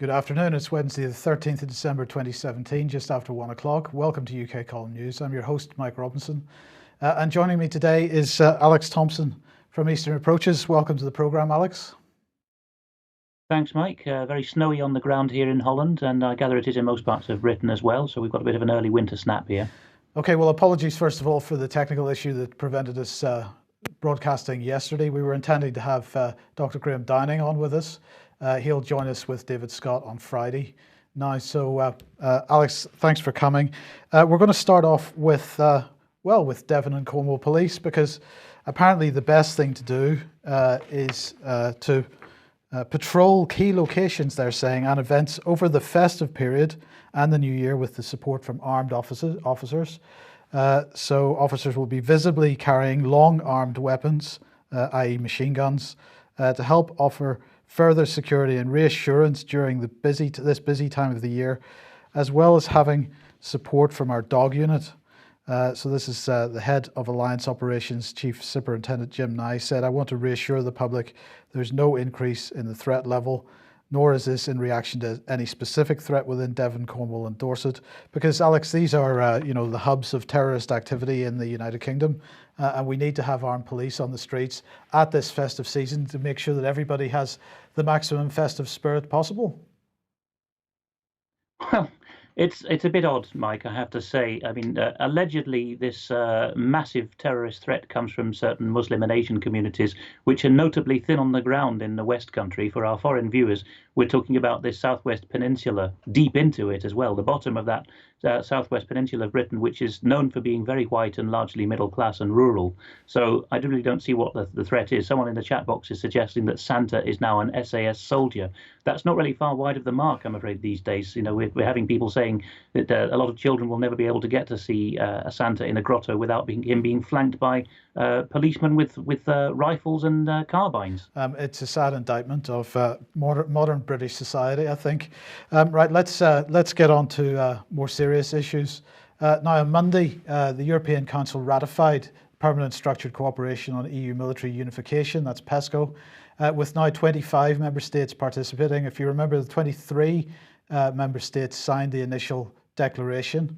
Good afternoon. It's Wednesday, the 13th of December 2017, just after 1 o'clock. Welcome to UK Column News. I'm your host, Mike Robinson. And joining me today is Alex Thomson from Eastern Approaches. Welcome to the programme, Alex. Thanks, Mike. Very snowy on the ground here in Holland, and I gather it is in most parts of Britain as well, so we've got a bit of an early winter snap here. Okay, well, apologies first of all for the technical issue that prevented us broadcasting yesterday. We were intending to have Dr. Graham Downing on with us. He'll join us with David Scott on Friday. Now, so Alex, thanks for coming. We're going to start off with, with Devon and Cornwall Police, because apparently the best thing to do is to patrol key locations, they're saying, and events over the festive period and the New Year with the support from armed officers. So officers will be visibly carrying long armed weapons, i.e. machine guns, to help offer further security and reassurance during this busy time of the year, as well as having support from our dog unit. So this is the head of Alliance Operations, Chief Superintendent Jim Nye, said, "I want to reassure the public there's no increase in the threat level, nor is this in reaction to any specific threat within Devon, Cornwall and Dorset." Because, Alex, these are the hubs of terrorist activity in the United Kingdom, and we need to have armed police on the streets at this festive season to make sure that everybody has the maximum festive spirit possible. Well, it's a bit odd, Mike, I have to say. I mean, allegedly, this massive terrorist threat comes from certain Muslim and Asian communities, which are notably thin on the ground in the West Country. For our foreign viewers, we're talking about this Southwest Peninsula, deep into it as well, the bottom of that Southwest Peninsula of Britain, which is known for being very white and largely middle class and rural. So I really don't see what the threat is. Someone in the chat box is suggesting that Santa is now an SAS soldier. That's not really far wide of the mark, I'm afraid, these days. You know, we're having people saying that a lot of children will never be able to get to see a Santa in a grotto without him being flanked by policemen with rifles and carbines. It's a sad indictment of modern British society, I think. Right, let's get on to more serious issues. Now, on Monday, the European Council ratified Permanent Structured Cooperation on EU Military Unification, that's PESCO, with now 25 member states participating. If you remember, the 23 member states signed the initial declaration,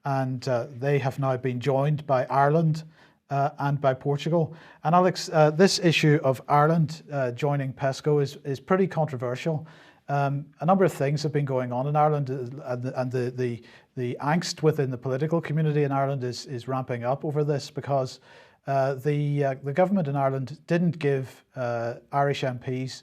and they have now been joined by Ireland and by Portugal. And Alex, this issue of Ireland joining PESCO is pretty controversial. A number of things have been going on in Ireland, and the angst within the political community in Ireland is ramping up over this, because the government in Ireland didn't give Irish MPs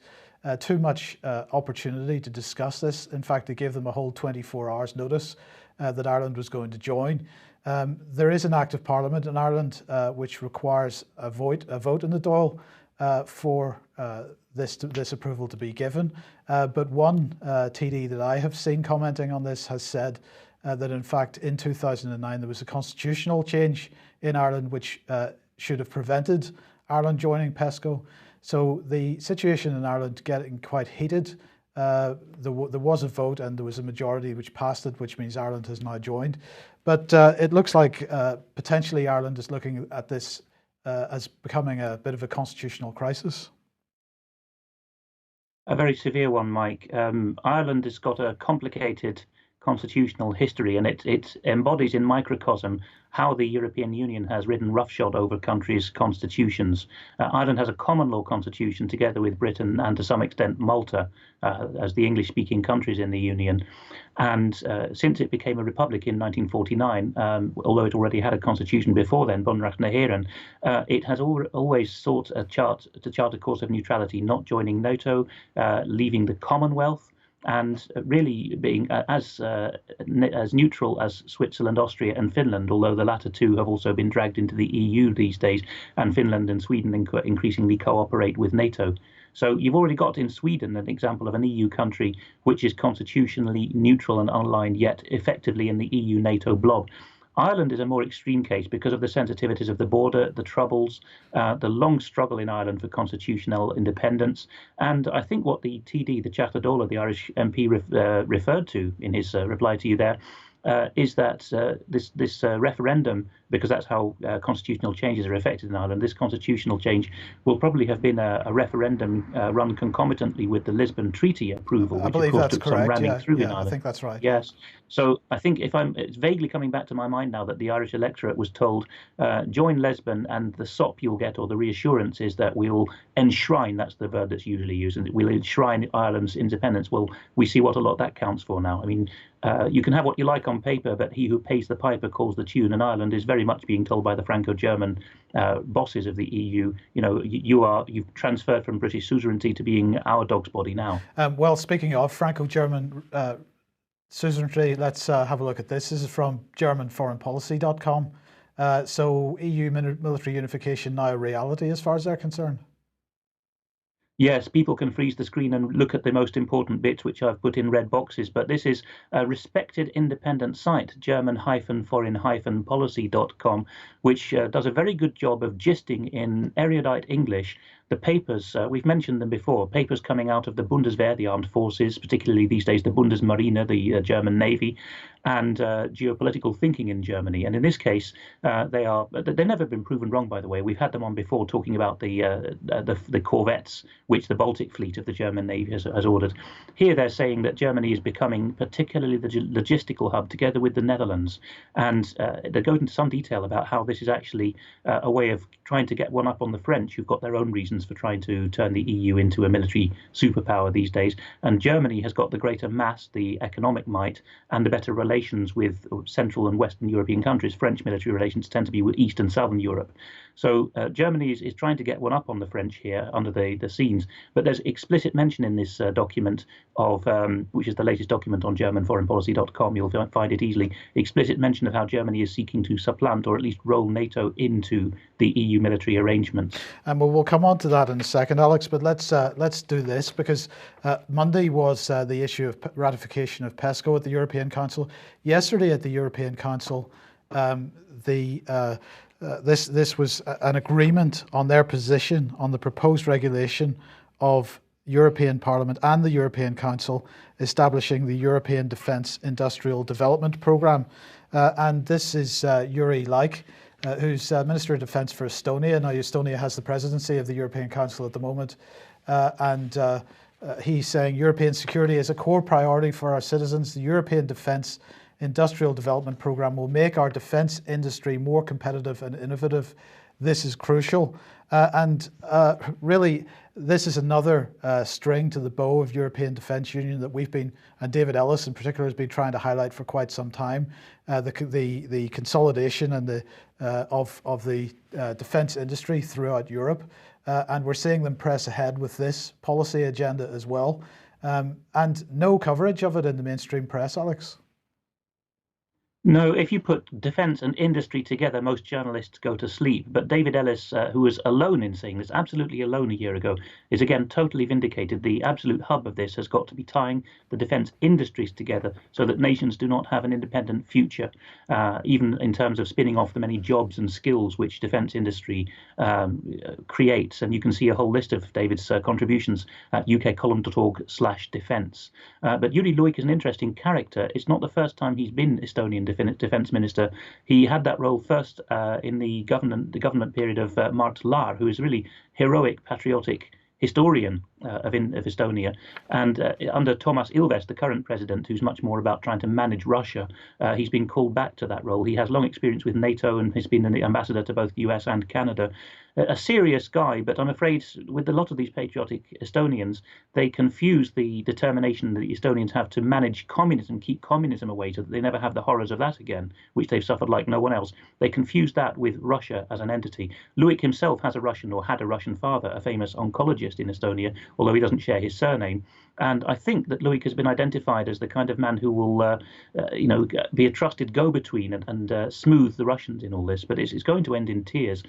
too much opportunity to discuss this. In fact, they gave them a whole 24 hours notice that Ireland was going to join. There is an Act of Parliament in Ireland which requires a vote in the Dáil for this approval to be given. But one TD that I have seen commenting on this has said that in fact in 2009 there was a constitutional change in Ireland which should have prevented Ireland joining PESCO. So the situation in Ireland getting quite heated. There was a vote and there was a majority which passed it, which means Ireland has now joined. But it looks like potentially Ireland is looking at this as becoming a bit of a constitutional crisis. A very severe one, Mike. Ireland has got a complicated constitutional history, and it embodies in microcosm how the European Union has ridden roughshod over countries' constitutions. Ireland has a common law constitution together with Britain and to some extent Malta as the English-speaking countries in the Union. And since it became a republic in 1949, although it already had a constitution before then, Bunreacht na hÉireann, it has always sought to chart a course of neutrality, not joining NATO, leaving the Commonwealth, and really being as neutral as Switzerland, Austria and Finland, although the latter two have also been dragged into the EU these days, and Finland and Sweden increasingly cooperate with NATO. So you've already got in Sweden an example of an EU country which is constitutionally neutral and unaligned, yet effectively in the EU-NATO blob. Ireland is a more extreme case because of the sensitivities of the border, the troubles, the long struggle in Ireland for constitutional independence. And I think what the TD, the Cearta Dála, the Irish MP referred to in his reply to you there, is that this referendum, because that's how constitutional changes are effected in Ireland, this constitutional change will probably have been a referendum run concomitantly with the Lisbon Treaty approval, I which of believe course that's took some correct. ramming Yeah, through in yeah, I Ireland. think that's right. Yes. So I think it's vaguely coming back to my mind now that the Irish electorate was told, join Lisbon, and the sop you'll get, or the reassurance, is that we'll enshrine, that's the verb that's usually used, and we'll enshrine Ireland's independence. Well, we see what a lot that counts for now. I mean, you can have what you like on paper, but he who pays the piper calls the tune, and Ireland is very much being told by the Franco-German bosses of the EU, you've transferred from British suzerainty to being our dog's body now. Well, speaking of Franco-German suzerainty, let's have a look at this. This is from GermanForeignPolicy.com. So EU military unification now a reality as far as they're concerned? Yes, people can freeze the screen and look at the most important bits, which I've put in red boxes, but this is a respected independent site, German-foreign-policy.com, which does a very good job of gisting in erudite English the papers. We've mentioned them before, papers coming out of the Bundeswehr, the armed forces, particularly these days the Bundesmarine, the German Navy, and geopolitical thinking in Germany. And in this case, they've never been proven wrong, by the way. We've had them on before talking about the corvettes, which the Baltic fleet of the German Navy has ordered. Here they're saying that Germany is becoming particularly the logistical hub together with the Netherlands. And they go into some detail about how this is actually a way of trying to get one up on the French, who've got their own reasons for trying to turn the EU into a military superpower these days. And Germany has got the greater mass, the economic might, and the better relations with Central and Western European countries. French military relations tend to be with East and Southern Europe. So Germany is trying to get one up on the French here under the scenes. But there's explicit mention in this document of, which is the latest document on GermanForeignPolicy.com, you'll find it easily, explicit mention of how Germany is seeking to supplant or at least roll NATO into the EU military arrangements. And we'll come on to that in a second, Alex, but let's do this, because Monday was the issue of ratification of PESCO at the European Council. Yesterday at the European Council, this was an agreement on their position on the proposed regulation of European Parliament and the European Council establishing the European Defence Industrial Development Programme. And this is Jüri Luik, who's Minister of Defence for Estonia. Now, Estonia has the presidency of the European Council at the moment. He's saying European security is a core priority for our citizens. The European Defence Industrial Development Programme will make our defence industry more competitive and innovative. This is crucial. Really, this is another string to the bow of European Defence Union that we've been, and David Ellis in particular, has been trying to highlight for quite some time. The consolidation and of the defence industry throughout Europe, and we're seeing them press ahead with this policy agenda as well, and no coverage of it in the mainstream press, Alex. No, if you put defence and industry together, most journalists go to sleep. But David Ellis, who was alone in saying this, absolutely alone a year ago, is again totally vindicated. The absolute hub of this has got to be tying the defence industries together so that nations do not have an independent future, even in terms of spinning off the many jobs and skills which defence industry creates. And you can see a whole list of David's contributions at ukcolumn.org/defence. But Jüri Luik is an interesting character. It's not the first time he's been Estonian defence minister. He had that role first in the government period of Mart Laar, who is really heroic, patriotic historian of Estonia, and under Toomas Ilves, the current president, who's much more about trying to manage Russia, he's been called back to that role. He has long experience with NATO and has been the ambassador to both the US and Canada. A serious guy, but I'm afraid with a lot of these patriotic Estonians, they confuse the determination that the Estonians have to manage communism, keep communism away so that they never have the horrors of that again, which they've suffered like no one else. They confuse that with Russia as an entity. Luik himself has a Russian, or had a Russian father, a famous oncologist in Estonia, although he doesn't share his surname. And I think that Luik has been identified as the kind of man who will, be a trusted go-between and smooth the Russians in all this. But it's going to end in tears.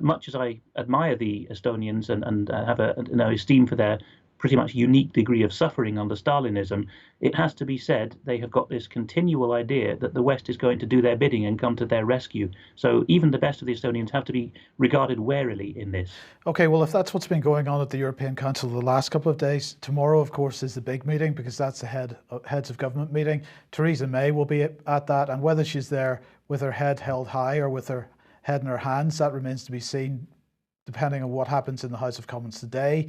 Much as I admire the Estonians and have esteem for their pretty much unique degree of suffering under Stalinism, it has to be said they have got this continual idea that the West is going to do their bidding and come to their rescue. So even the best of the Estonians have to be regarded warily in this. Okay, well, if that's what's been going on at the European Council the last couple of days, tomorrow, of course, is the big meeting, because that's the heads of government meeting. Theresa May will be at that, and whether she's there with her head held high or with her head in her hands, that remains to be seen, depending on what happens in the House of Commons today,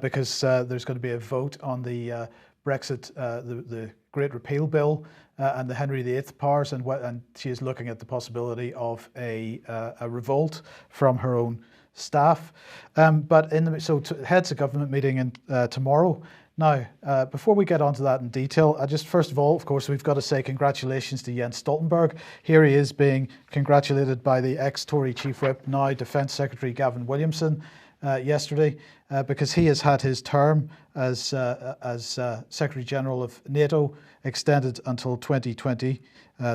because there's going to be a vote on the Brexit, the Great Repeal Bill, and the Henry VIII powers, and she is looking at the possibility of a revolt from her own staff. But heads of government meeting tomorrow. Now, before we get onto that in detail, first of all, of course, we've got to say congratulations to Jens Stoltenberg. Here he is being congratulated by the ex-Tory Chief Whip, now Defence Secretary Gavin Williamson, yesterday, because he has had his term as Secretary General of NATO extended until 2020,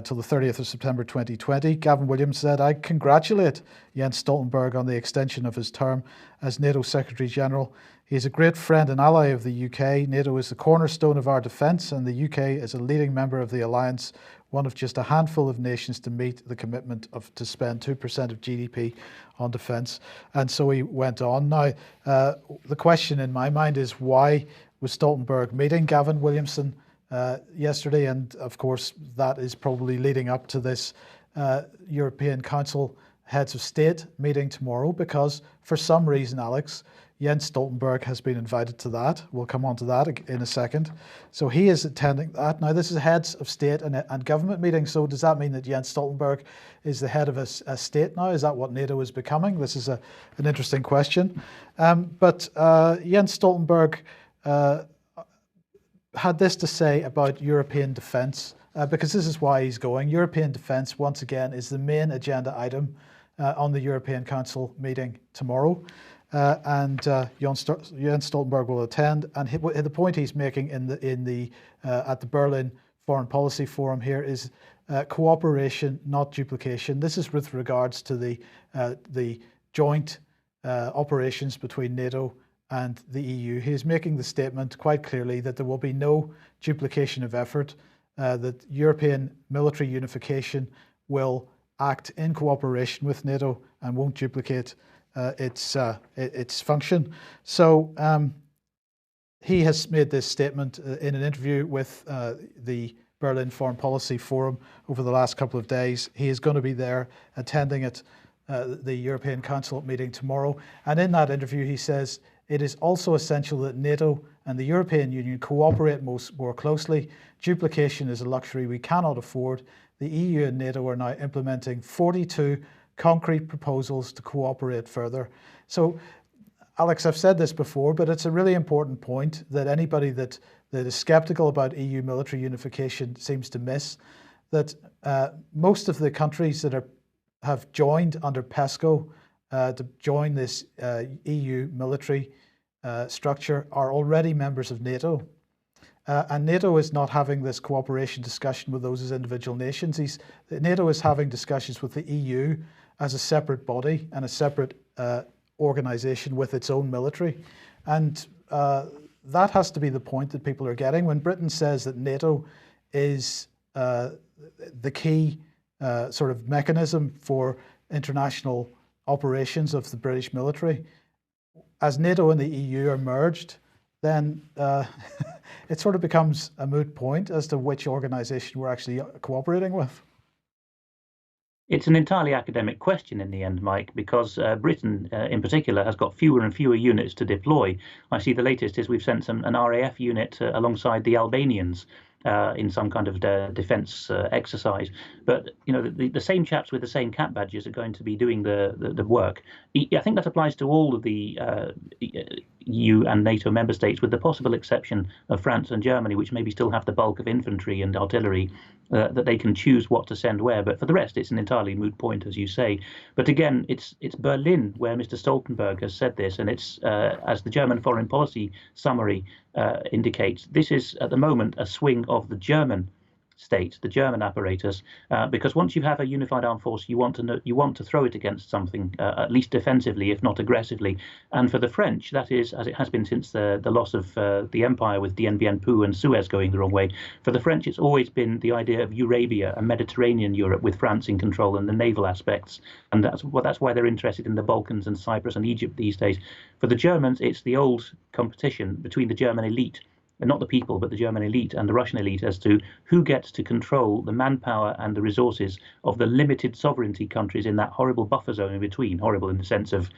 till the 30th of September 2020. Gavin Williamson said, "I congratulate Jens Stoltenberg on the extension of his term as NATO Secretary General. He is a great friend and ally of the UK. NATO is the cornerstone of our defence, and the UK is a leading member of the alliance, one of just a handful of nations to meet the commitment to spend 2% of GDP on defence." And so he went on. Now, the question in my mind is, why was Stoltenberg meeting Gavin Williamson yesterday? And of course, that is probably leading up to this European Council Heads of State meeting tomorrow, because for some reason, Alex, Jens Stoltenberg has been invited to that. We'll come on to that in a second. So he is attending that. Now, this is Heads of State and Government meeting. So does that mean that Jens Stoltenberg is the head of a state now? Is that what NATO is becoming? This is an interesting question. But Jens Stoltenberg had this to say about European defence, because this is why he's going. European defence, once again, is the main agenda item on the European Council meeting tomorrow. And Jens Stoltenberg will attend, and the point he's making at the Berlin Foreign Policy Forum here is cooperation, not duplication. This is with regards to the joint operations between NATO and the EU. He is making the statement quite clearly that there will be no duplication of effort, that European military unification will act in cooperation with NATO and won't duplicate its function. So he has made this statement in an interview with the Berlin Foreign Policy Forum over the last couple of days. He is going to be there attending the European Council meeting tomorrow. And in that interview, he says, "It is also essential that NATO and the European Union cooperate more closely. Duplication is a luxury we cannot afford. The EU and NATO are now implementing 42 concrete proposals to cooperate further." So, Alex, I've said this before, but it's a really important point that anybody that is skeptical about EU military unification seems to miss, that most of the countries that have joined under PESCO to join this EU military structure are already members of NATO. And NATO is not having this cooperation discussion with those as individual nations. NATO is having discussions with the EU as a separate body and a separate organisation with its own military. And that has to be the point that people are getting. When Britain says that NATO is the key sort of mechanism for international operations of the British military, as NATO and the EU are merged, then it sort of becomes a moot point as to which organisation we're actually cooperating with. It's an entirely academic question in the end, Mike, because Britain in particular has got fewer and fewer units to deploy. I see the latest is we've sent an RAF unit alongside the Albanians in some kind of defence exercise. But you know, the same chaps with the same cap badges are going to be doing the work. I think that applies to all of the EU and NATO member states, with the possible exception of France and Germany, which maybe still have the bulk of infantry and artillery, that they can choose what to send where. But for the rest, it's an entirely moot point, as you say. But again, it's Berlin where Mr. Stoltenberg has said this, and it's as the German foreign policy summary indicates, this is at the moment a swing of the German state, the German apparatus, because once you have a unified armed force, you want to throw it against something, at least defensively, if not aggressively. And for the French, that is, as it has been since the loss of the empire with Dien Bien Phu and Suez going the wrong way. For the French, it's always been the idea of Eurabia, a Mediterranean Europe with France in control and the naval aspects, and that's why they're interested in the Balkans and Cyprus and Egypt these days. For the Germans, it's the old competition between the German elite, and not the people, but the German elite and the Russian elite, as to who gets to control the manpower and the resources of the limited sovereignty countries in that horrible buffer zone in between. Horrible in the sense of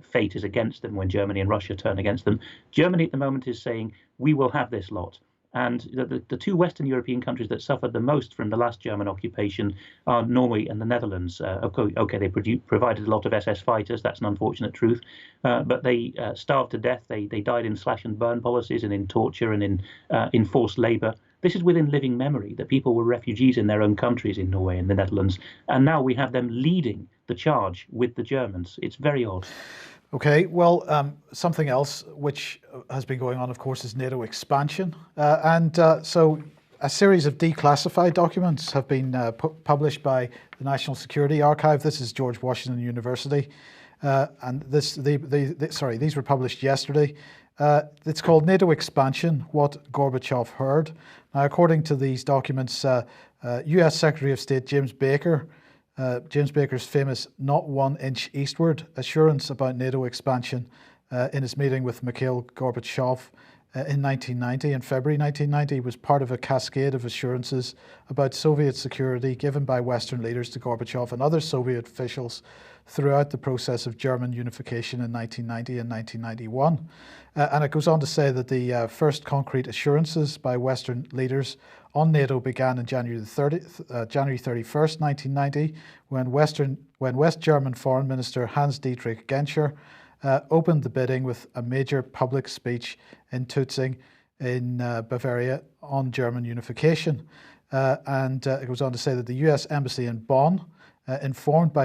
fate is against them when Germany and Russia turn against them. Germany at the moment is saying, we will have this lot. And the two Western European countries that suffered the most from the last German occupation are Norway and the Netherlands. Okay, they provided a lot of SS fighters. That's an unfortunate truth. But they starved to death. They died in slash and burn policies and in torture and in forced labor. This is within living memory, that people were refugees in their own countries in Norway and the Netherlands. And now we have them leading the charge with the Germans. It's very odd. Okay, well, something else which has been going on, of course, is NATO expansion. So a series of declassified documents have been published by the National Security Archive. This is George Washington University. And these were published yesterday. It's called NATO Expansion, What Gorbachev Heard. Now, according to these documents, US Secretary of State James Baker's famous "not 1 inch eastward" assurance about NATO expansion in his meeting with Mikhail Gorbachev in 1990, in February 1990, was part of a cascade of assurances about Soviet security given by Western leaders to Gorbachev and other Soviet officials throughout the process of German unification in 1990 and 1991. And it goes on to say that the first concrete assurances by Western leaders on NATO began in January 31st, 1990, when West German Foreign Minister Hans-Dietrich Genscher opened the bidding with a major public speech in Tutzing in Bavaria on German unification. And it goes on to say that the US Embassy in Bonn informed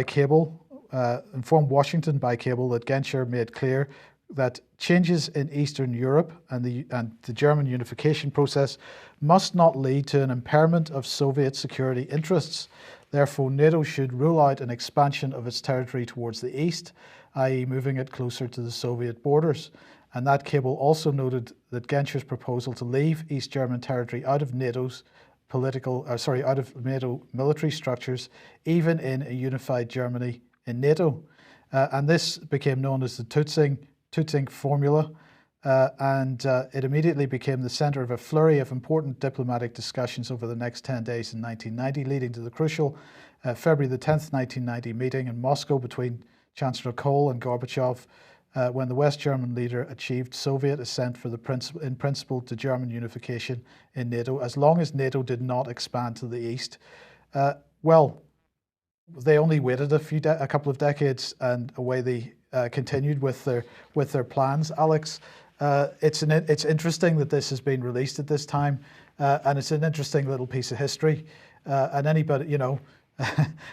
Washington by cable that Genscher made clear that changes in Eastern Europe and the German unification process must not lead to an impairment of Soviet security interests. Therefore, NATO should rule out an expansion of its territory towards the east, i.e. moving it closer to the Soviet borders. And that cable also noted that Genscher's proposal to leave East German territory out of NATO military structures, even in a unified Germany in NATO. And this became known as the Tutzing formula, and it immediately became the center of a flurry of important diplomatic discussions over the next 10 days in 1990, leading to the crucial February the 10th, 1990 meeting in Moscow between Chancellor Kohl and Gorbachev, when the West German leader achieved Soviet assent in principle to German unification in NATO, as long as NATO did not expand to the east. Well, they only waited a couple of decades, and away they continued with their plans. Alex, it's interesting that this has been released at this time, and it's an interesting little piece of history. And anybody,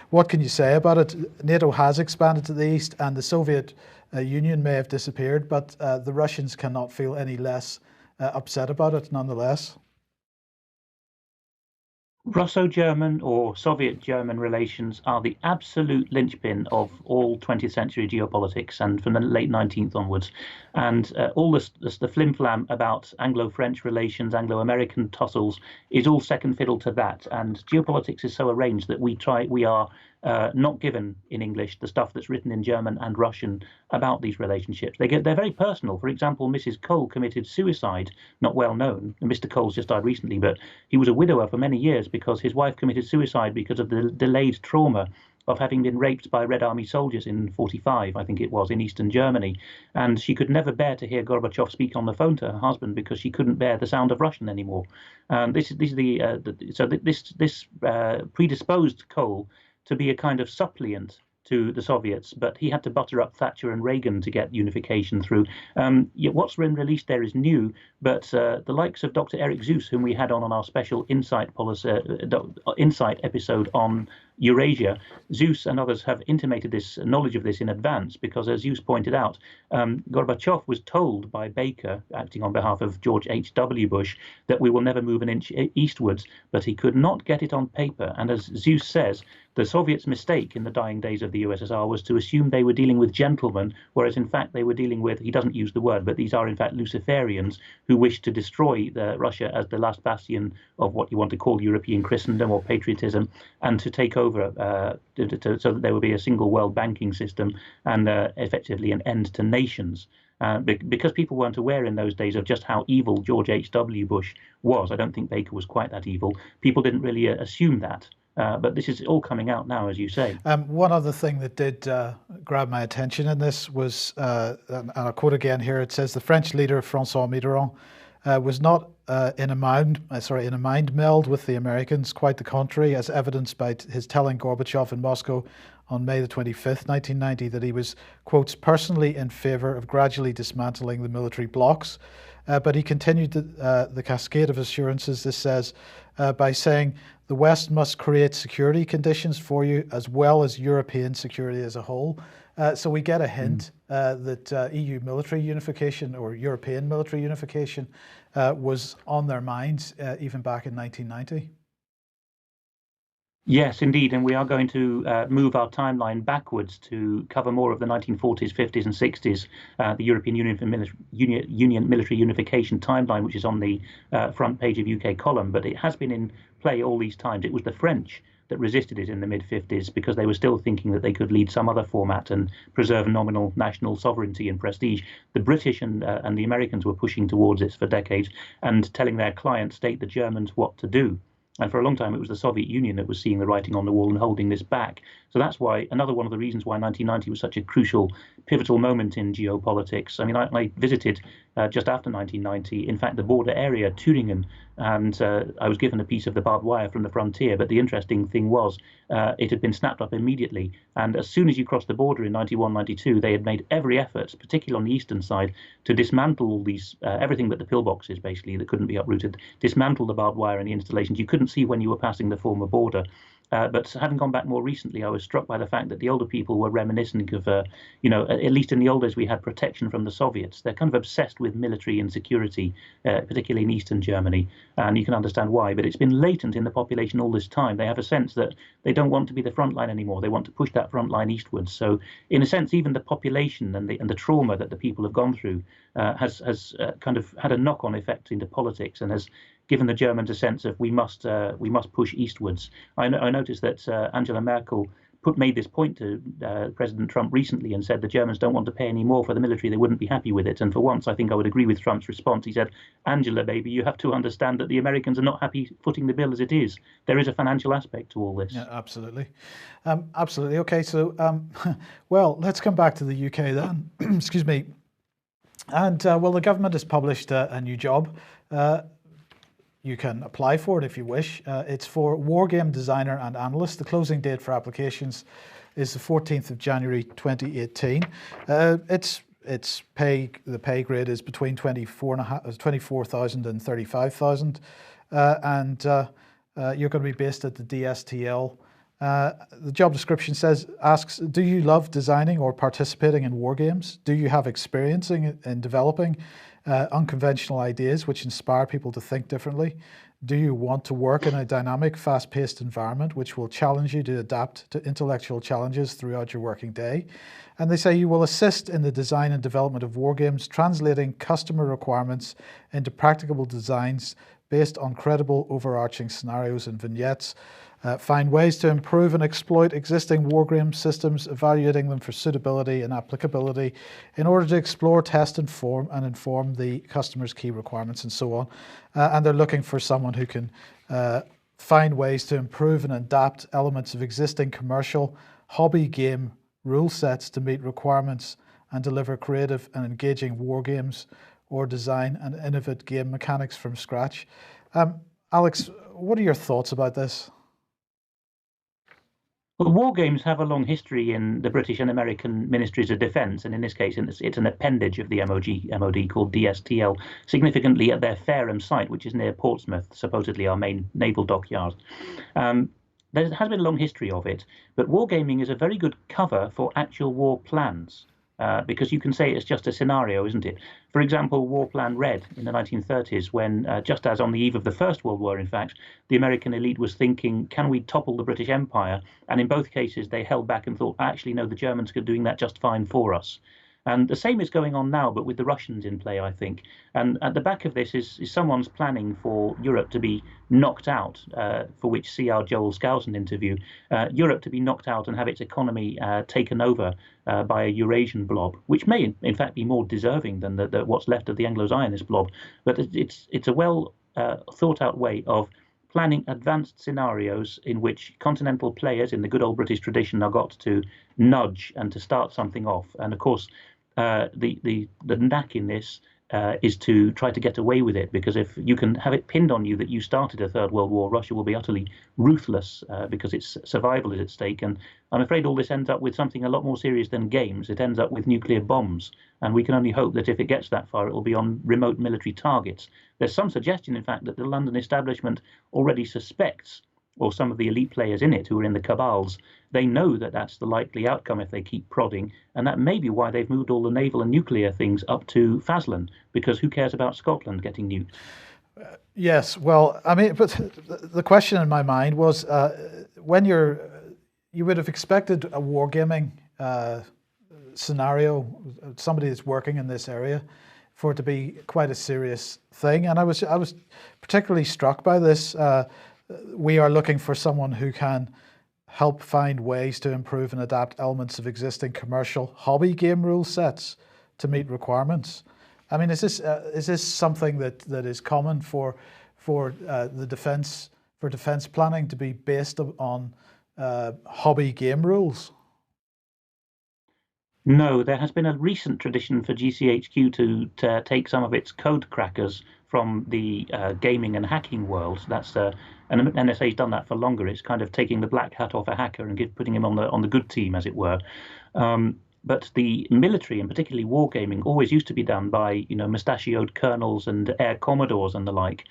what can you say about it? NATO has expanded to the east, and the Soviet Union may have disappeared, but the Russians cannot feel any less upset about it nonetheless. Russo-German or Soviet-German relations are the absolute linchpin of all 20th century geopolitics, and from the late 19th onwards. And all the flim-flam about Anglo-French relations, Anglo-American tussles, is all second fiddle to that. And geopolitics is so arranged that we are not given in English the stuff that's written in German and Russian about these relationships. They're very personal. For example, Mrs. Kohl committed suicide, not well known. Mr. Kohl's just died recently, but he was a widower for many years because his wife committed suicide because of the delayed trauma of having been raped by Red Army soldiers in 1945, I think it was, in Eastern Germany. And she could never bear to hear Gorbachev speak on the phone to her husband because she couldn't bear the sound of Russian anymore. And this predisposed Kohl to be a kind of suppliant to the Soviets, but he had to butter up Thatcher and Reagan to get unification through. What's been released there is new, but the likes of Dr. Eric Zeus, whom we had on our special insight episode on Eurasia. Zeus and others have intimated this knowledge of this in advance because, as Zeus pointed out, Gorbachev was told by Baker, acting on behalf of George H.W. Bush, that we will never move an inch eastwards, but he could not get it on paper. And as Zeus says, the Soviets' mistake in the dying days of the USSR was to assume they were dealing with gentlemen, whereas in fact they were dealing with, he doesn't use the word, but these are in fact Luciferians who wish to destroy Russia as the last bastion of what you want to call European Christendom or patriotism, and to take over so that there would be a single world banking system and effectively an end to nations. Because people weren't aware in those days of just how evil George H.W. Bush was. I don't think Baker was quite that evil. People didn't really assume that. But this is all coming out now, as you say. One other thing that did grab my attention in this was, and I'll quote again here, it says, the French leader, François Mitterrand, was not in a mind meld with the Americans, quite the contrary, as evidenced by his telling Gorbachev in Moscow on May the 25th, 1990, that he was, quotes, personally in favour of gradually dismantling the military blocs. But he continued the cascade of assurances, this says, by saying, the West must create security conditions for you as well as European security as a whole. So we get a hint that EU military unification or European military unification was on their minds even back in 1990. Yes, indeed, and we are going to move our timeline backwards to cover more of the 1940s, 50s and 60s, the European Union military unification timeline, which is on the front page of UK Column, but it has been in play all these times. It was the French that resisted it in the mid-50s because they were still thinking that they could lead some other format and preserve nominal national sovereignty and prestige. The British and the Americans were pushing towards this for decades and telling their client state, the Germans, what to do. And for a long time, it was the Soviet Union that was seeing the writing on the wall and holding this back. So that's why another one of the reasons why 1990 was such a crucial, pivotal moment in geopolitics. I mean, I visited just after 1990, in fact, the border area, Thüringen, and I was given a piece of the barbed wire from the frontier. But the interesting thing was it had been snapped up immediately. And as soon as you crossed the border in 91, 92, they had made every effort, particularly on the eastern side, to dismantle all these, everything but the pillboxes, basically, that couldn't be uprooted, dismantle the barbed wire and the installations. You couldn't see when you were passing the former border. But having gone back more recently, I was struck by the fact that the older people were reminiscent of, at least in the old days, we had protection from the Soviets. They're kind of obsessed with military and security, particularly in Eastern Germany. And you can understand why. But it's been latent in the population all this time. They have a sense that they don't want to be the front line anymore. They want to push that front line eastwards. So in a sense, even the population and the trauma that the people have gone through has kind of had a knock-on effect into politics and has given the Germans a sense of we must push eastwards. I noticed that Angela Merkel made this point to President Trump recently and said the Germans don't want to pay any more for the military. They wouldn't be happy with it. And for once, I think I would agree with Trump's response. He said, Angela, baby, you have to understand that the Americans are not happy footing the bill as it is. There is a financial aspect to all this. Yeah, absolutely. Absolutely. Okay, so, well, let's come back to the UK then. Excuse me. And, well, the government has published a new job. You can apply for it if you wish. It's for wargame designer and analyst. The closing date for applications is the 14th of January 2018. The pay grade is between 24,000 and 35,000, and you're going to be based at the DSTL. The job description asks, do you love designing or participating in wargames? Do you have experience in developing unconventional ideas which inspire people to think differently? Do you want to work in a dynamic, fast-paced environment which will challenge you to adapt to intellectual challenges throughout your working day? And they say you will assist in the design and development of wargames, translating customer requirements into practicable designs based on credible overarching scenarios and vignettes. Find ways to improve and exploit existing wargame systems, evaluating them for suitability and applicability in order to explore, test, and inform the customer's key requirements and so on. And they're looking for someone who can find ways to improve and adapt elements of existing commercial hobby game rule sets to meet requirements and deliver creative and engaging wargames or design and innovate game mechanics from scratch. Alex, what are your thoughts about this? Well, war games have a long history in the British and American Ministries of Defence, and in this case, it's an appendage of the MOD called DSTL, significantly at their Fareham site, which is near Portsmouth, supposedly our main naval dockyard. there has been a long history of it, but wargaming is a very good cover for actual war plans. Because you can say it's just a scenario, isn't it? For example, War Plan Red in the 1930s, when just as on the eve of the First World War, in fact, the American elite was thinking, can we topple the British Empire? And in both cases, they held back and thought, actually, no, the Germans are doing that just fine for us. And the same is going on now, but with the Russians in play, I think. And at the back of this is someone's planning for Europe to be knocked out, for which see our Joel Skousen interview, Europe to be knocked out and have its economy taken over by a Eurasian blob, which may in fact be more deserving than what's left of the Anglo-Zionist blob. But it's a well thought out way of planning advanced scenarios in which continental players in the good old British tradition are got to nudge and to start something off. And of course, the knack in this is to try to get away with it, because if you can have it pinned on you that you started a third world war, Russia will be utterly ruthless because its survival is at stake. And I'm afraid all this ends up with something a lot more serious than games. It ends up with nuclear bombs. And we can only hope that if it gets that far, it will be on remote military targets. There's some suggestion, in fact, that the London establishment already suspects, or some of the elite players in it who are in the cabals, they know that that's the likely outcome if they keep prodding. And that may be why they've moved all the naval and nuclear things up to Faslan, because who cares about Scotland getting nuked? Yes, well, I mean, but the question in my mind was when you would have expected a wargaming scenario, somebody that's working in this area, for it to be quite a serious thing. And I was particularly struck by this. We are looking for someone who can help find ways to improve and adapt elements of existing commercial hobby game rule sets to meet requirements. I mean, is this something that is common for the defence planning to be based on hobby game rules? No, there has been a recent tradition for GCHQ to take some of its code crackers from the gaming and hacking world. And NSA's done that for longer. It's kind of taking the black hat off a hacker and putting him on the good team, as it were. But the military, and particularly wargaming, always used to be done by mustachioed colonels and air commodores and the like,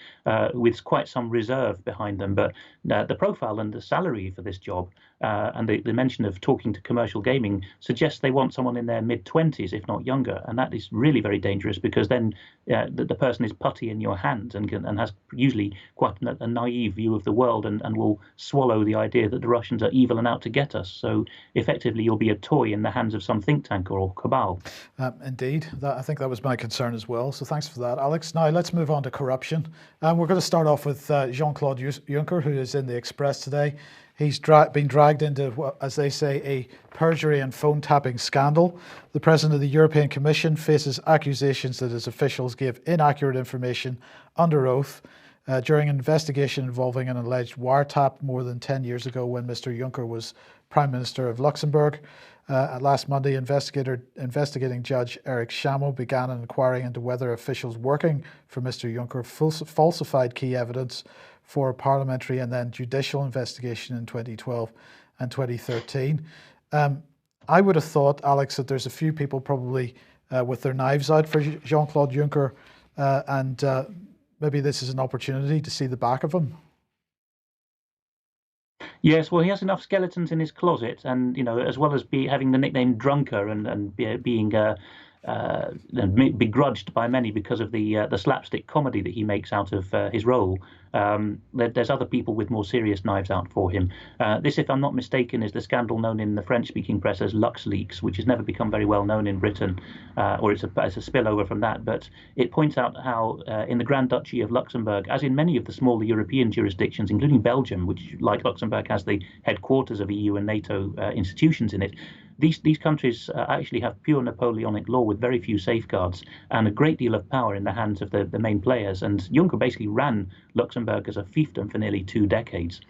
with quite some reserve behind them. But the profile and the salary for this job, and the mention of talking to commercial gaming, suggests they want someone in their mid-20s, if not younger. And that is really very dangerous, because then the person is putty in your hands and has usually quite a naive view of the world and will swallow the idea that the Russians are evil and out to get us. So effectively, you'll be a toy in the hands of some think tank or cabal. Indeed, I think that was my concern as well. So thanks for that, Alex. Now let's move on to corruption. We're going to start off with Jean-Claude Juncker, who is in the Express today. He's been dragged into, as they say, a perjury and phone tapping scandal. The president of the European Commission faces accusations that his officials gave inaccurate information under oath during an investigation involving an alleged wiretap more than 10 years ago when Mr. Juncker was Prime Minister of Luxembourg. Last Monday, investigating Judge Eric Schamo began an inquiry into whether officials working for Mr. Juncker falsified key evidence for a parliamentary and then judicial investigation in 2012 and 2013. I would have thought, Alex, that there's a few people probably with their knives out for Jean-Claude Juncker, and maybe this is an opportunity to see the back of him. Yes, well, he has enough skeletons in his closet, and as well as having the nickname Drunker and being begrudged by many because of the slapstick comedy that he makes out of his role. There's other people with more serious knives out for him. This, if I'm not mistaken, is the scandal known in the French-speaking press as LuxLeaks, which has never become very well known in Britain, or it's a spillover from that. But it points out how in the Grand Duchy of Luxembourg, as in many of the smaller European jurisdictions, including Belgium, which, like Luxembourg, has the headquarters of EU and NATO institutions in it, these countries actually have pure Napoleonic law with very few safeguards and a great deal of power in the hands of the main players. And Juncker basically ran Luxembourg as a fiefdom for nearly 2 decades.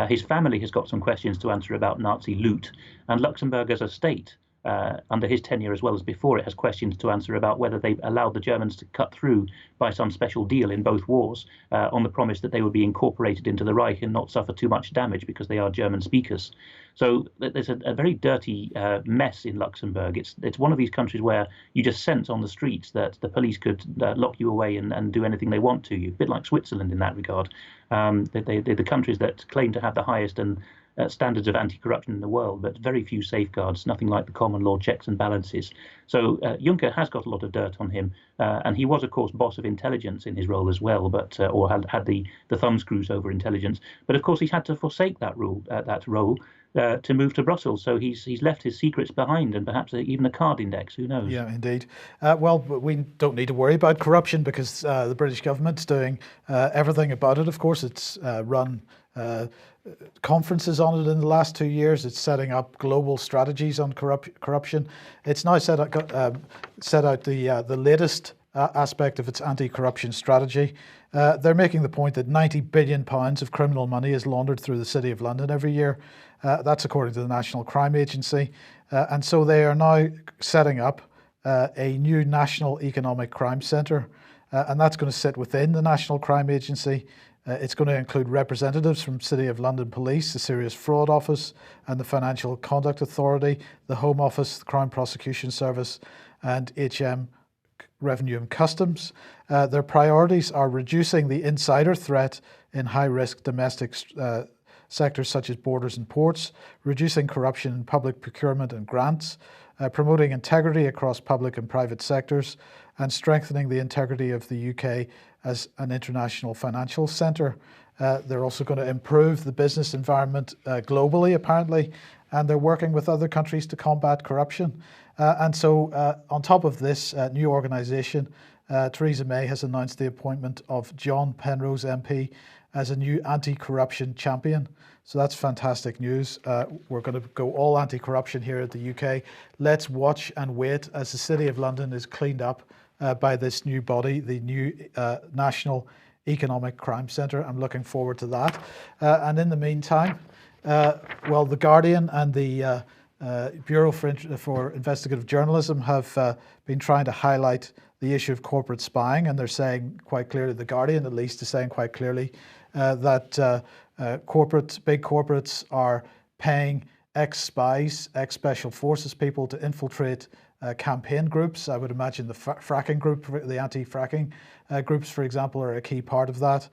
His family has got some questions to answer about Nazi loot, and Luxembourg as a state, under his tenure as well as before it, has questions to answer about whether they allowed the Germans to cut through by some special deal in both wars on the promise that they would be incorporated into the Reich and not suffer too much damage because they are German speakers. So there's a very dirty mess in Luxembourg. It's one of these countries where you just sense on the streets that the police could lock you away and do anything they want to you, a bit like Switzerland in that regard. They're the countries that claim to have the highest and standards of anti-corruption in the world, but very few safeguards, nothing like the common law checks and balances. So Juncker has got a lot of dirt on him, and he was, of course, boss of intelligence in his role as well, but or had the thumbscrews over intelligence. But of course, he's had to forsake that role to move to Brussels. So he's left his secrets behind, and perhaps even a card index. Who knows? Yeah, indeed. Well, we don't need to worry about corruption because the British government's doing everything about it. Of course, it's run conferences on it in the last 2 years. It's setting up global strategies on corruption. It's now set out the latest aspect of its anti-corruption strategy. They're making the point that £90 billion of criminal money is laundered through the City of London every year. That's according to the National Crime Agency. And so they are now setting up a new National Economic Crime Centre, and that's going to sit within the National Crime Agency. It's going to include representatives from City of London Police, the Serious Fraud Office and the Financial Conduct Authority, the Home Office, the Crown Prosecution Service and HM Revenue and Customs. Their priorities are reducing the insider threat in high-risk domestic sectors such as borders and ports, reducing corruption in public procurement and grants, promoting integrity across public and private sectors, and strengthening the integrity of the UK as an international financial centre. They're also going to improve the business environment globally, apparently, and they're working with other countries to combat corruption. And so on top of this new organisation, Theresa May has announced the appointment of John Penrose MP as a new anti-corruption champion. So that's fantastic news. We're going to go all anti-corruption here at the UK. Let's watch and wait as the City of London is cleaned up by this new body, the new National Economic Crime Centre. I'm looking forward to that. And in the meantime, well, The Guardian and the Bureau for Investigative Journalism have been trying to highlight the issue of corporate spying, and they're saying quite clearly, The Guardian at least is saying quite clearly that big corporates are paying ex-spies, ex-special forces people to infiltrate campaign groups. I would imagine the fracking group, the anti-fracking groups, for example, are a key part of that.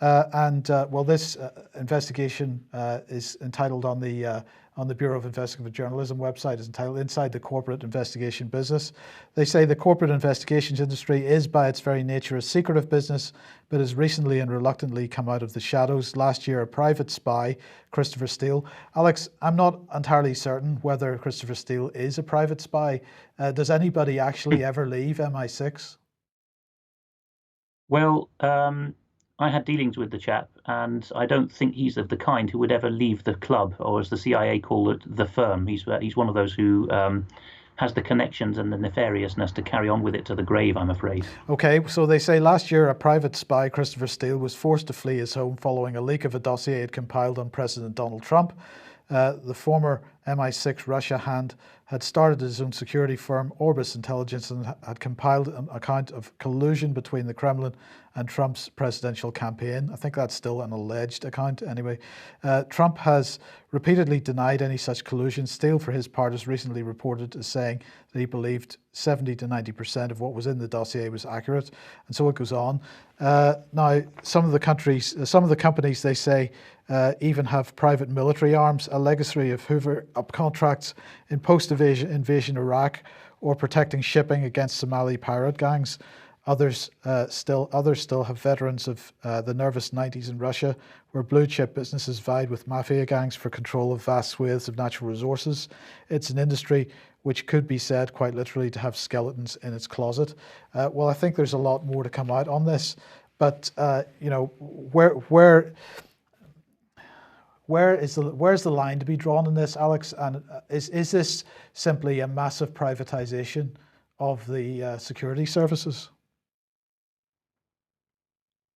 Well, this investigation is entitled on the Bureau of Investigative Journalism website, is entitled Inside the Corporate Investigation Business. They say the corporate investigations industry is by its very nature a secretive business, but has recently and reluctantly come out of the shadows. Last year, a private spy, Christopher Steele. Alex, I'm not entirely certain whether Christopher Steele is a private spy. Does anybody actually ever leave MI6? Well, I had dealings with the chap, and I don't think he's of the kind who would ever leave the club, or as the CIA call it, the firm. He's one of those who has the connections and the nefariousness to carry on with it to the grave, I'm afraid. Okay, so they say last year a private spy, Christopher Steele, was forced to flee his home following a leak of a dossier he'd compiled on President Donald Trump. The former MI6 Russia hand had started his own security firm, Orbis Intelligence, and had compiled an account of collusion between the Kremlin and Trump's presidential campaign. I think that's still an alleged account anyway. Trump has repeatedly denied any such collusion. Steele, for his part, has recently reported as saying that he believed 70 to 90% of what was in the dossier was accurate. And so it goes on. Now, some of the companies, they say, even have private military arms, a legacy of Hoover up contracts in post-invasion Iraq or protecting shipping against Somali pirate gangs. Others still have veterans of the nervous 90s in Russia, where blue chip businesses vied with mafia gangs for control of vast swathes of natural resources. It's an industry which could be said quite literally to have skeletons in its closet. Well, I think there's a lot more to come out on this, but you know, where's the line to be drawn in this, Alex? And is this simply a massive privatization of the security services?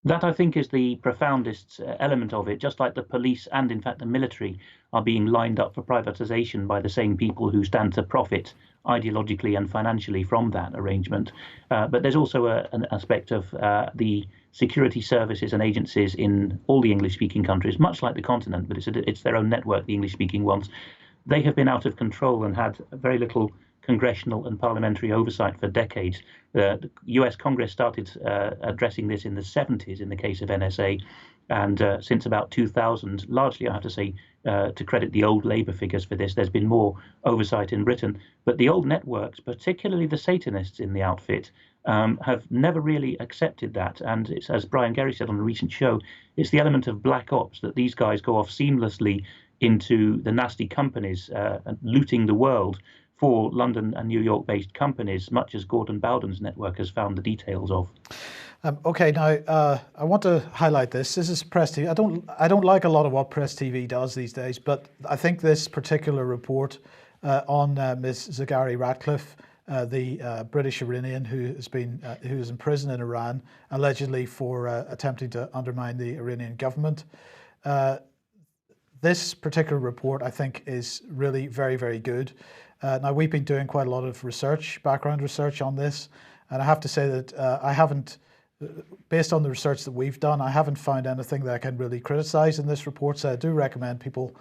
That, I think, is the profoundest element of it, just like the police and, in fact, the military are being lined up for privatization by the same people who stand to profit ideologically and financially from that arrangement. But there's also an aspect of the security services and agencies in all the English-speaking countries, much like the continent, but it's their own network, the English-speaking ones. They have been out of control and had very little congressional and parliamentary oversight for decades. The US Congress started addressing this in the 70s in the case of NSA, and since about 2000, largely I have to say to credit the old Labour figures for this, there's been more oversight in Britain. But the old networks, particularly the Satanists in the outfit, have never really accepted that. And it's, as Brian Gerry said on a recent show, it's the element of black ops that these guys go off seamlessly into the nasty companies and looting the world for London and New York-based companies, much as Gordon Bowden's network has found the details of. Okay, now I want to highlight this. This is Press TV. I don't like a lot of what Press TV does these days, but I think this particular report on Ms. Zaghari Ratcliffe, the British Iranian who is in prison in Iran, allegedly for attempting to undermine the Iranian government. This particular report, I think, is really very, very good. Now, we've been doing quite a lot of research, background research on this, and I have to say that I haven't, based on the research that we've done, I haven't found anything that I can really criticise in this report, so I do recommend people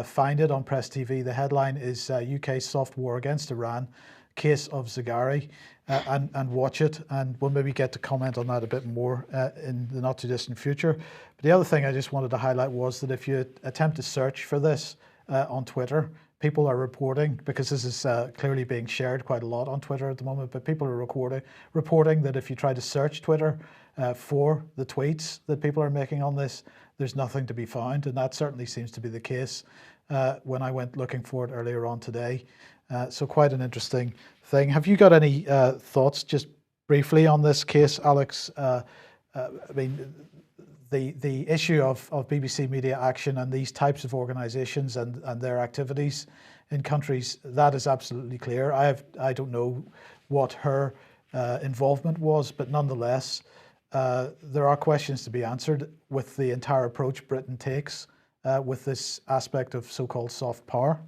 find it on Press TV. The headline is UK Soft War Against Iran, Case of Zaghari, and watch it, and we'll maybe get to comment on that a bit more in the not too distant future. But the other thing I just wanted to highlight was that if you attempt to search for this on Twitter, people are reporting, because this is clearly being shared quite a lot on Twitter at the moment, but people are reporting that if you try to search Twitter for the tweets that people are making on this, there's nothing to be found, and that certainly seems to be the case when I went looking for it earlier on today. So quite an interesting thing. Have you got any thoughts just briefly on this case, Alex? I mean, the issue of BBC Media Action and these types of organisations and their activities in countries, that is absolutely clear. I don't know what her involvement was, but nonetheless, there are questions to be answered with the entire approach Britain takes with this aspect of so-called soft power.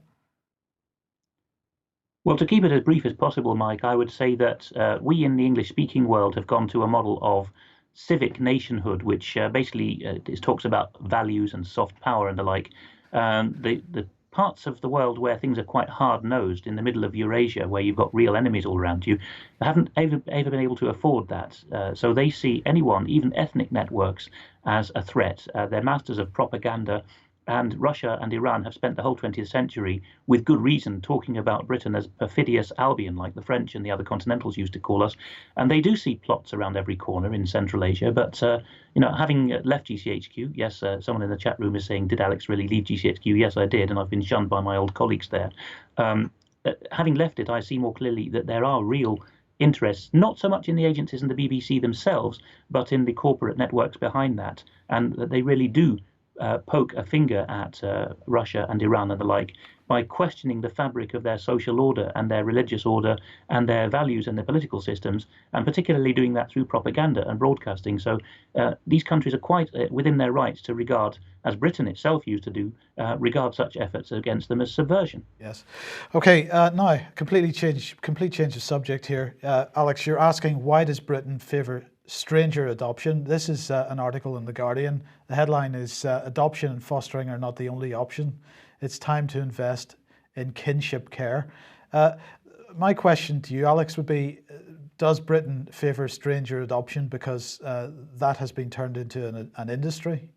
Well, to keep it as brief as possible, Mike, I would say that we in the English-speaking world have gone to a model of civic nationhood, which basically talks about values and soft power and the like. The parts of the world where things are quite hard-nosed, in the middle of Eurasia, where you've got real enemies all around you, haven't ever been able to afford that. So they see anyone, even ethnic networks, as a threat. They're masters of propaganda. And Russia and Iran have spent the whole 20th century, with good reason, talking about Britain as perfidious Albion, like the French and the other continentals used to call us. And they do see plots around every corner in Central Asia. But, having left GCHQ, yes, someone in the chat room is saying, did Alex really leave GCHQ? Yes, I did. And I've been shunned by my old colleagues there. Having left it, I see more clearly that there are real interests, not so much in the agencies and the BBC themselves, but in the corporate networks behind that. And that they really do poke a finger at Russia and Iran and the like by questioning the fabric of their social order and their religious order and their values and their political systems, and particularly doing that through propaganda and broadcasting. So these countries are quite within their rights to regard, as Britain itself used to do, regard such efforts against them as subversion. Yes. Okay, now, complete change of subject here. Alex, you're asking, why does Britain favour stranger adoption? This is an article in The Guardian. The headline is adoption and fostering are not the only option. It's time to invest in kinship care. My question to you, Alex, would be, does Britain favour stranger adoption because that has been turned into an industry?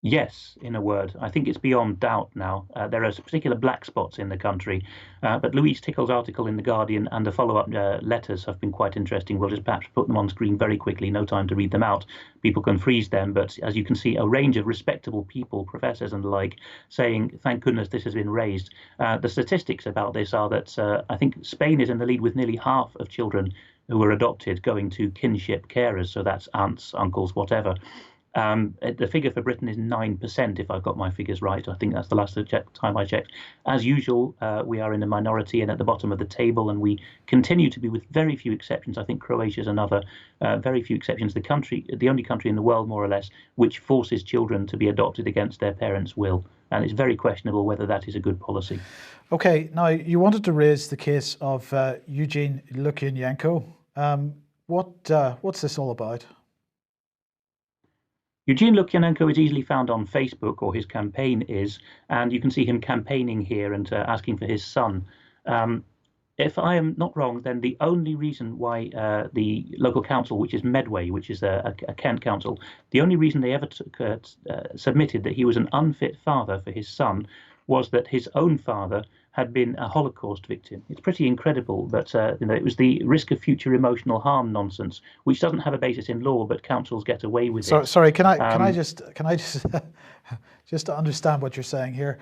Yes, in a word. I think it's beyond doubt now. There are particular black spots in the country, but Louise Tickle's article in The Guardian and the follow-up letters have been quite interesting. We'll just perhaps put them on screen very quickly, no time to read them out. People can freeze them, but as you can see, a range of respectable people, professors and the like, saying, thank goodness this has been raised. The statistics about this are that I think Spain is in the lead with nearly half of children who are adopted going to kinship carers, so that's aunts, uncles, whatever. The figure for Britain is 9%, if I've got my figures right. I think that's the last time I checked. As usual, we are in a minority and at the bottom of the table, and we continue to be, with very few exceptions. I think Croatia is another, very few exceptions, the only country in the world, more or less, which forces children to be adopted against their parents' will. And it's very questionable whether that is a good policy. Okay, now you wanted to raise the case of Eugene Lukjanenko. What's this all about? Eugene Lukjanenko is easily found on Facebook, or his campaign is, and you can see him campaigning here and asking for his son. If I am not wrong, then the only reason why the local council, which is Medway, which is a Kent council, the only reason they ever submitted that he was an unfit father for his son was that his own father had been a Holocaust victim. It's pretty incredible, but it was the risk of future emotional harm nonsense, which doesn't have a basis in law, but councils get away with it. Sorry, can I just just to understand what you're saying here?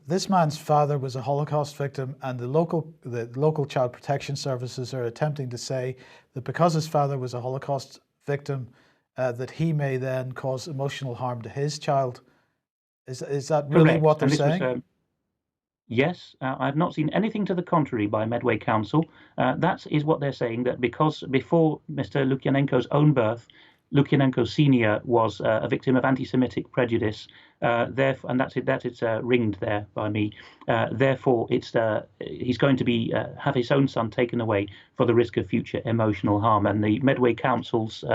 This man's father was a Holocaust victim, and the local child protection services are attempting to say that because his father was a Holocaust victim, that he may then cause emotional harm to his child. Is that really Correct. what they're saying? Yes, I've not seen anything to the contrary by Medway Council. That is what they're saying, that because before Mr. Lukjanenko's own birth, Lukjanenko Sr. was a victim of anti-Semitic prejudice, therefore, and that's ringed there by me. Therefore, he's going to have his own son taken away for the risk of future emotional harm. And the Medway Council's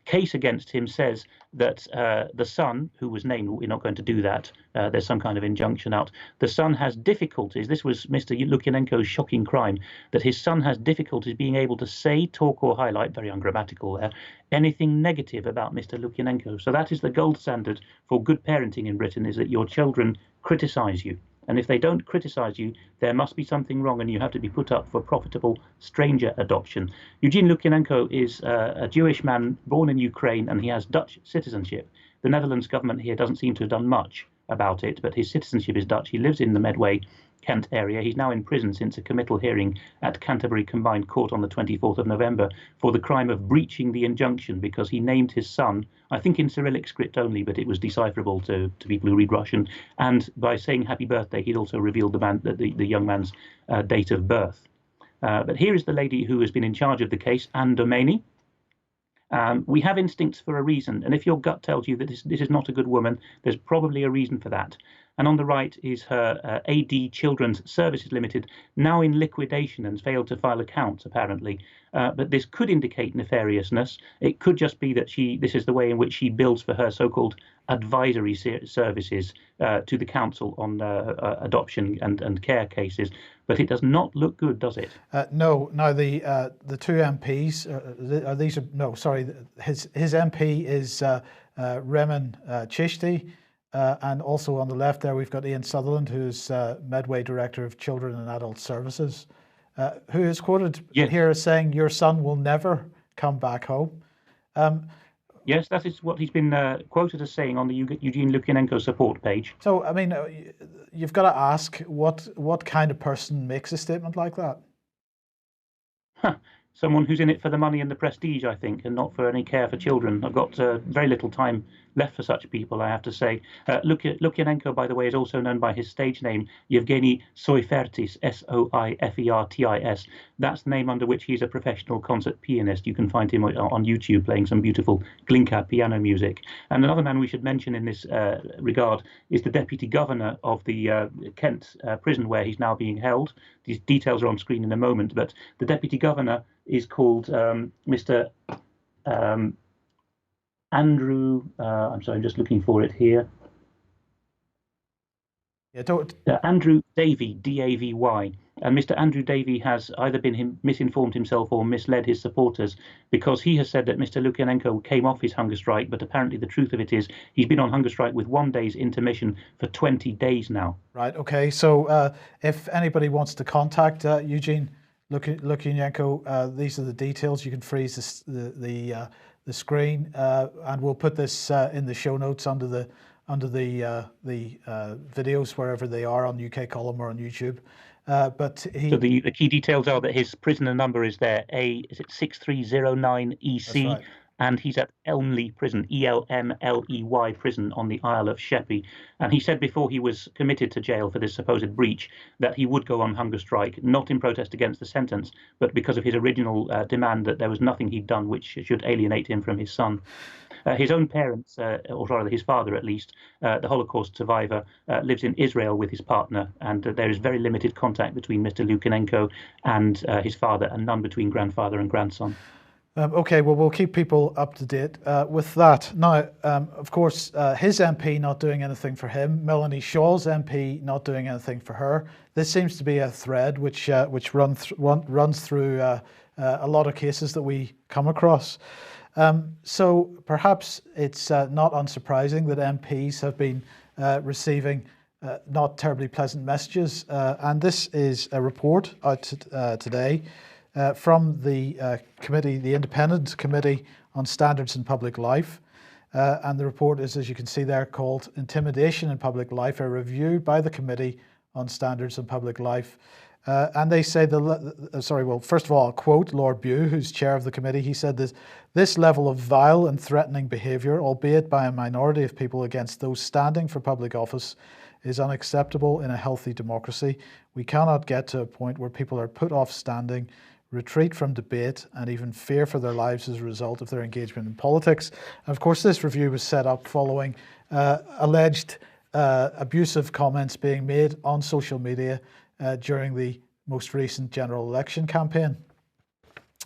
case against him says that the son, who was named, we're not going to do that, there's some kind of injunction out, the son has difficulties, this was Mr. Lukjanenko's shocking crime, that his son has difficulties being able to say, talk or highlight, very ungrammatical there, anything negative about Mr. Lukjanenko. So that is the gold standard for good parenting in Britain, is that your children criticize you. And if they don't criticize you, there must be something wrong, and you have to be put up for profitable stranger adoption. Eugene Lukjanenko is a Jewish man born in Ukraine, and he has Dutch citizenship. The Netherlands government here doesn't seem to have done much about it, but his citizenship is Dutch. He lives in the Medway, Kent area. He's now in prison since a committal hearing at Canterbury Combined Court on the 24th of November for the crime of breaching the injunction because he named his son, I think in Cyrillic script only, but it was decipherable to people who read Russian. And by saying happy birthday, he'd also revealed the young man's date of birth. But here is the lady who has been in charge of the case, Anne Domeney. We have instincts for a reason, and if your gut tells you that this is not a good woman, there's probably a reason for that. And on the right is her AD Children's Services Limited, now in liquidation and failed to file accounts, apparently. But this could indicate nefariousness. It could just be that this is the way in which she bills for her so-called advisory services to the council on adoption and care cases. But it does not look good, does it? No. Now the two MPs his MP is Remen Chishti. And also on the left there, we've got Ian Sutherland, who's Medway Director of Children and Adult Services, who is quoted here as saying, "Your son will never come back home." Yes, that is what he's been quoted as saying on the Eugene Lukjanenko support page. So, I mean, you've got to ask what kind of person makes a statement like that? Someone who's in it for the money and the prestige, I think, and not for any care for children. I've got very little time left for such people, I have to say. Lukjanenko, by the way, is also known by his stage name, Yevgeny Soifertis, Soifertis. That's the name under which he's a professional concert pianist. You can find him on YouTube playing some beautiful Glinka piano music. And another man we should mention in this regard is the deputy governor of the Kent prison where he's now being held. These details are on screen in a moment, but the deputy governor is called Mr. Andrew, I'm sorry, I'm just looking for it here. Andrew Davey, D-A-V-Y. And Mr. Andrew Davey has either been misinformed himself or misled his supporters, because he has said that Mr. Lukjanenko came off his hunger strike, but apparently the truth of it is he's been on hunger strike with 1 day's intermission for 20 days now. Right, okay. So if anybody wants to contact Eugene Lukjanenko, these are the details. You can freeze the screen, and we'll put this in the show notes under the videos wherever they are on UK Column or on YouTube. But so the key details are that his prisoner number is there, is it 6309EC, right. And he's at Elmley Prison, E-L-M-L-E-Y prison on the Isle of Sheppey. And he said before he was committed to jail for this supposed breach that he would go on hunger strike, not in protest against the sentence, but because of his original demand that there was nothing he'd done which should alienate him from his son. His own parents, or rather his father at least, the Holocaust survivor, lives in Israel with his partner, and there is very limited contact between Mr. Lukjanenko and his father, and none between grandfather and grandson. Okay, well, we'll keep people up to date with that. Now, of course, his MP not doing anything for him, Melanie Shaw's MP not doing anything for her. This seems to be a thread which runs through a lot of cases that we come across. So perhaps it's not unsurprising that MPs have been receiving not terribly pleasant messages. And this is a report out today from the committee, the Independent Committee on Standards in Public Life. And the report is, as you can see there, called Intimidation in Public Life, a review by the Committee on Standards in Public Life. And they say, first of all, I'll quote Lord Bew, who's chair of the committee. He said that this level of vile and threatening behaviour, albeit by a minority of people against those standing for public office, is unacceptable in a healthy democracy. We cannot get to a point where people are put off standing, retreat from debate, and even fear for their lives as a result of their engagement in politics. And of course, this review was set up following alleged abusive comments being made on social media during the most recent general election campaign.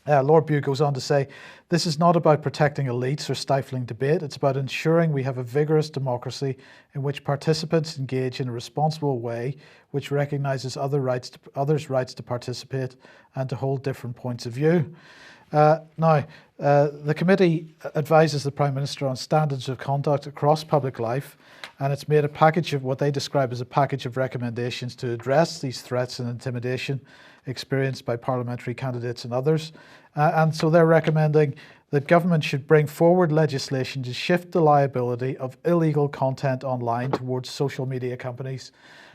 Lord Bew goes on to say, this is not about protecting elites or stifling debate. It's about ensuring we have a vigorous democracy in which participants engage in a responsible way, which recognises others' rights to participate and to hold different points of view. Now, the committee advises the Prime Minister on standards of conduct across public life, and it's made a package of what they describe as a package of recommendations to address these threats and intimidation experienced by parliamentary candidates and others. And so they're recommending that government should bring forward legislation to shift the liability of illegal content online towards social media companies.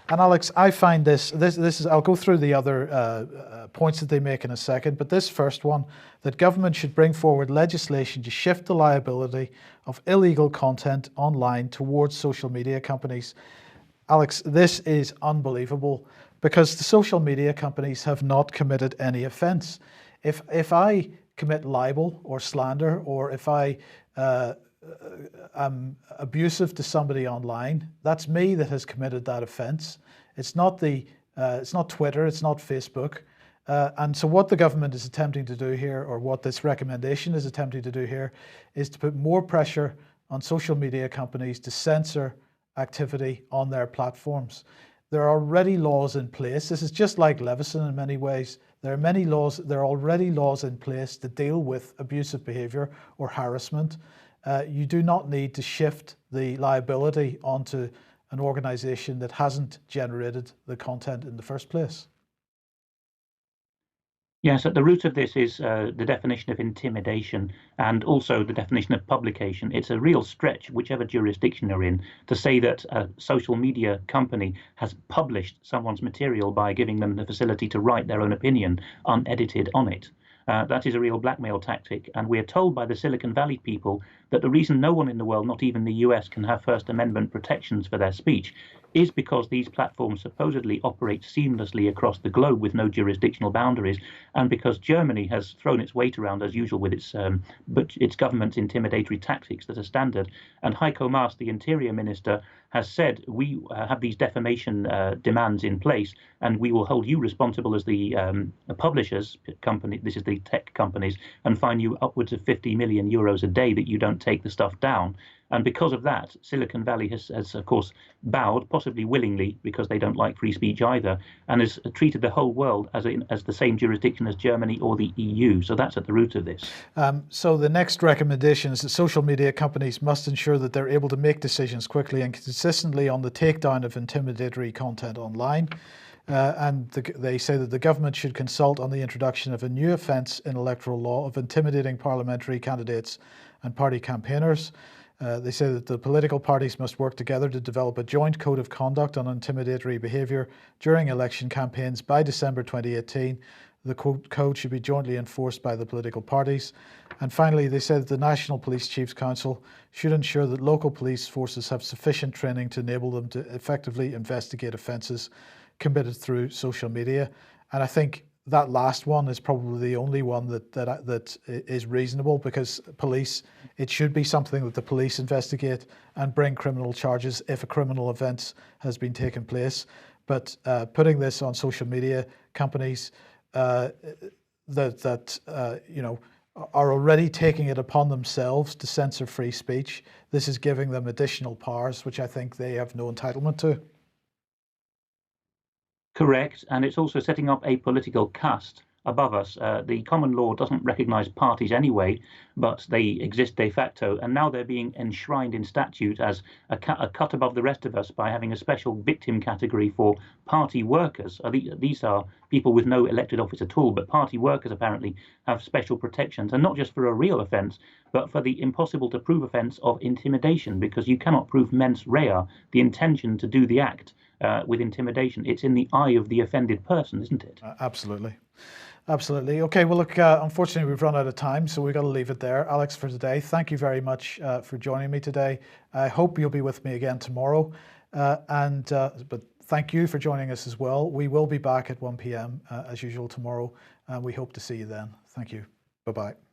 And Alex, I find this is, I'll go through the other points that they make in a second, but this first one, that government should bring forward legislation to shift the liability of illegal content online towards social media companies. Alex, this is unbelievable because the social media companies have not committed any offence. If I commit libel or slander, or if I am abusive to somebody online, that's me that has committed that offence. It's not Twitter, it's not Facebook. And so what the government is attempting to do here, or what this recommendation is attempting to do here, is to put more pressure on social media companies to censor activity on their platforms. There are already laws in place. This is just like Leveson in many ways. There are already laws in place to deal with abusive behaviour or harassment. You do not need to shift the liability onto an organisation that hasn't generated the content in the first place. Yes, at the root of this is the definition of intimidation and also the definition of publication. It's a real stretch, whichever jurisdiction you're in, to say that a social media company has published someone's material by giving them the facility to write their own opinion unedited on it. That is a real blackmail tactic. And we're told by the Silicon Valley people that the reason no one in the world, not even the US, can have First Amendment protections for their speech is because these platforms supposedly operate seamlessly across the globe with no jurisdictional boundaries, and because Germany has thrown its weight around as usual with its government's intimidatory tactics that are standard. And Heiko Maas, the Interior Minister, has said, we have these defamation demands in place, and we will hold you responsible as the publishers company, this is the tech companies, and fine you upwards of 50 million euros a day that you don't take the stuff down. And because of that, Silicon Valley has of course, bowed, possibly willingly, because they don't like free speech either, and has treated the whole world as the same jurisdiction as Germany or the EU. So that's at the root of this. So the next recommendation is that social media companies must ensure that they're able to make decisions quickly and consistently on the takedown of intimidatory content online. And they say that the government should consult on the introduction of a new offence in electoral law of intimidating parliamentary candidates and party campaigners. They say that the political parties must work together to develop a joint code of conduct on intimidatory behaviour during election campaigns by December 2018. The code should be jointly enforced by the political parties. And finally, they said that the National Police Chiefs Council should ensure that local police forces have sufficient training to enable them to effectively investigate offences committed through social media. And I think that last one is probably the only one that is reasonable, because police, it should be something that the police investigate and bring criminal charges if a criminal offence has been taken place. But putting this on social media companies are already taking it upon themselves to censor free speech. This is giving them additional powers, which I think they have no entitlement to. Correct, and it's also setting up a political caste above us. The common law doesn't recognise parties anyway, but they exist de facto, and now they're being enshrined in statute as a cut above the rest of us by having a special victim category for party workers. These are people with no elected office at all, but party workers apparently have special protections, and not just for a real offence, but for the impossible to prove offence of intimidation, because you cannot prove mens rea, the intention to do the act, with intimidation. It's in the eye of the offended person, isn't it? Absolutely. Absolutely. Okay, well, look, unfortunately, we've run out of time, so we've got to leave it there. Alex, for today, thank you very much for joining me today. I hope you'll be with me again tomorrow. But thank you for joining us as well. We will be back at 1 p.m. As usual tomorrow, and we hope to see you then. Thank you. Bye-bye.